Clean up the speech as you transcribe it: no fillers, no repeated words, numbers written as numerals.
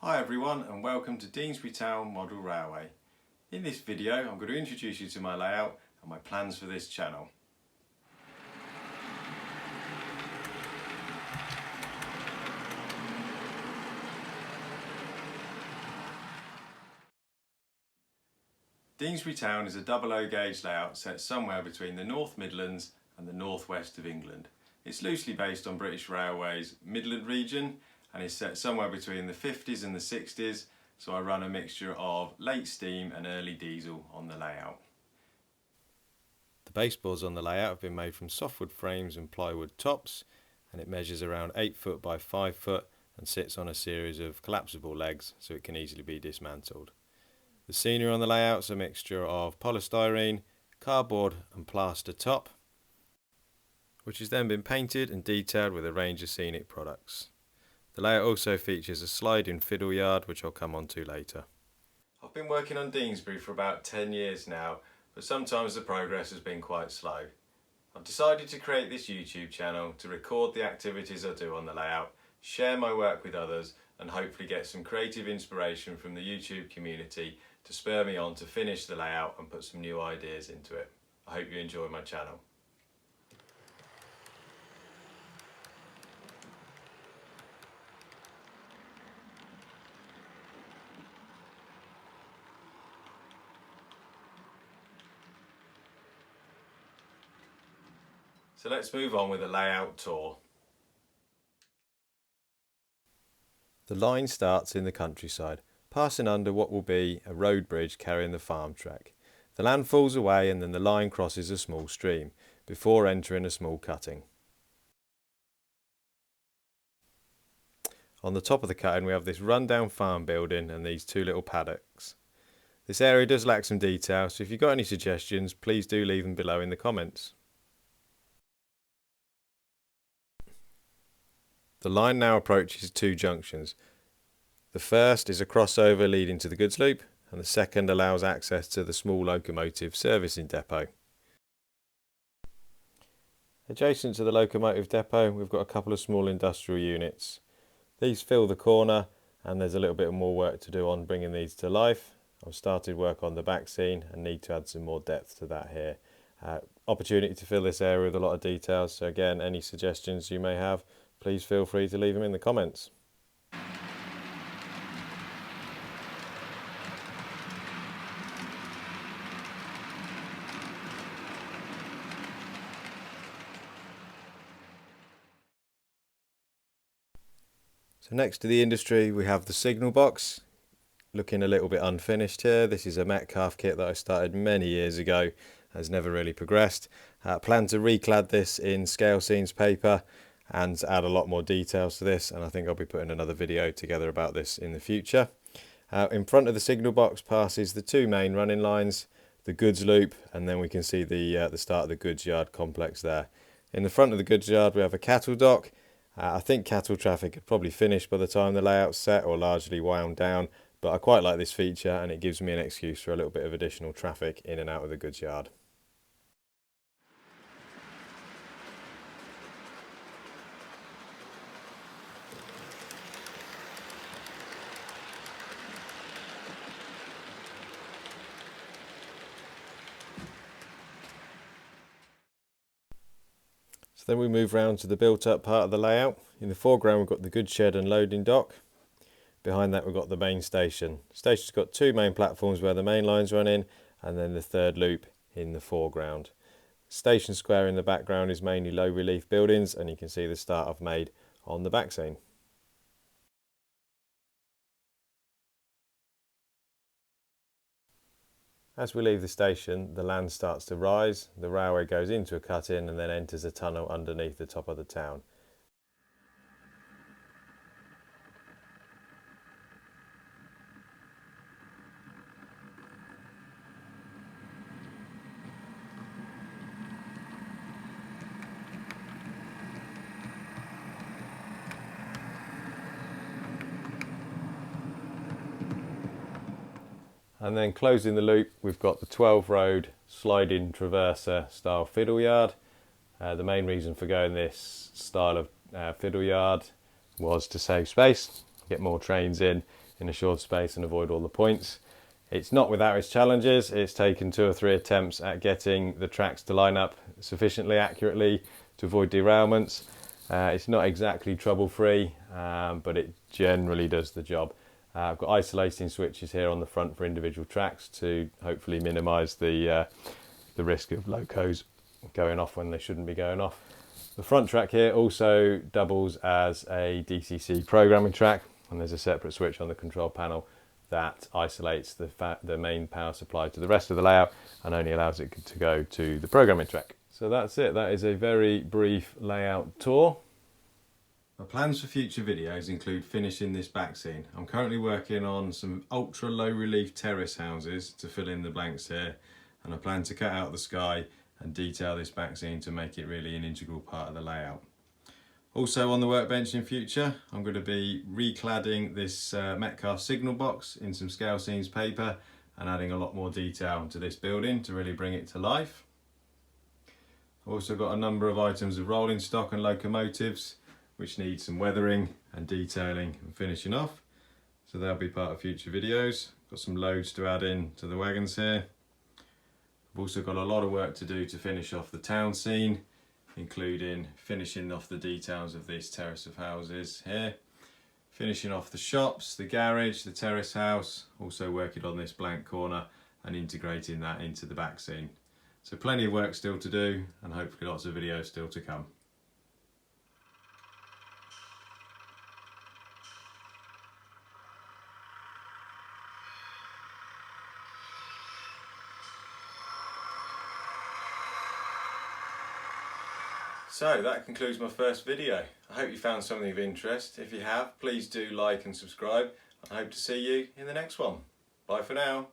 Hi everyone and welcome to Deansbury Town Model Railway. In this video I'm going to introduce you to my layout and my plans for this channel. Deansbury Town is a double O gauge layout set somewhere between the North Midlands and the northwest of England. It's loosely based on British Railways Midland region and is set somewhere between the 50s and the 60s, so I run a mixture of late steam and early diesel on the layout. The baseboards on the layout have been made from softwood frames and plywood tops, and it measures around 8 foot by 5 foot and sits on a series of collapsible legs so it can easily be dismantled. The scenery on the layout is a mixture of polystyrene, cardboard and plaster top, which has then been painted and detailed with a range of scenic products. The layout also features a sliding fiddle yard, which I'll come on to later. I've been working on Deansbury for about 10 years now, but sometimes the progress has been quite slow. I've decided to create this YouTube channel to record the activities I do on the layout, share my work with others and hopefully get some creative inspiration from the YouTube community to spur me on to finish the layout and put some new ideas into it. I hope you enjoy my channel. So let's move on with a layout tour. The line starts in the countryside, passing under what will be a road bridge carrying the farm track. The land falls away and then the line crosses a small stream, before entering a small cutting. On the top of the cutting we have this rundown farm building and these two little paddocks. This area does lack some detail, so if you've got any suggestions, please do leave them below in the comments. The line now approaches two junctions. The first is a crossover leading to the goods loop, and the second allows access to the small locomotive servicing depot. Adjacent to the locomotive depot we've got a couple of small industrial units. These fill the corner and there's a little bit more work to do on bringing these to life. I've started work on the back scene and need to add some more depth to that here. Opportunity to fill this area with a lot of details, so again any suggestions you may have, please feel free to leave them in the comments. So next to the industry we have the signal box, looking a little bit unfinished here. This is a Metcalf kit that I started many years ago, has never really progressed. Plan to reclad this in scale scenes paper and add a lot more details to this, and I think I'll be putting another video together about this in the future. In front of the signal box passes the two main running lines, the goods loop, and then we can see the start of the goods yard complex there. In the front of the goods yard we have a cattle dock. I think cattle traffic had probably finished by the time the layout's set or largely wound down, but I quite like this feature and it gives me an excuse for a little bit of additional traffic in and out of the goods yard. So then we move round to the built up part of the layout. In the foreground we've got the goods shed and loading dock. Behind that we've got the main station. The station's got two main platforms where the main lines run in, and then the third loop in the foreground. Station square in the background is mainly low relief buildings, and you can see the start I've made on the back scene. As we leave the station, the land starts to rise, the railway goes into a cut-in and then enters a tunnel underneath the top of the town. And then closing the loop we've got the 12 road sliding traverser style fiddle yard. The main reason for going this style of fiddle yard was to save space, get more trains in. in a short space and avoid all the points. It's not without its challenges. It's taken 2 or 3 attempts at getting the tracks to line up sufficiently accurately to avoid derailments. It's not exactly trouble-free, but it generally does the job. I've got isolating switches here on the front for individual tracks to hopefully minimise the risk of locos going off when they shouldn't be going off. The front track here also doubles as a DCC programming track, and there's a separate switch on the control panel that isolates the main power supply to the rest of the layout and only allows it to go to the programming track. So that's it. That is a very brief layout tour. My plans for future videos include finishing this back scene. I'm currently working on some ultra low relief terrace houses to fill in the blanks here, and I plan to cut out the sky and detail this back scene to make it really an integral part of the layout. Also on the workbench in future, I'm going to be recladding this Metcalfe signal box in some scale scenes paper and adding a lot more detail to this building to really bring it to life. I've also got a number of items of rolling stock and locomotives which need some weathering and detailing and finishing off, so they'll be part of future videos. Got some loads to add in to the wagons here. I've also got a lot of work to do to finish off the town scene, including finishing off the details of this terrace of houses here, finishing off the shops, the garage, the terrace house, also working on this blank corner and integrating that into the back scene. So plenty of work still to do, and hopefully lots of videos still to come. So that concludes my first video. I hope you found something of interest. If you have, please do like and subscribe. I hope to see you in the next one. Bye for now.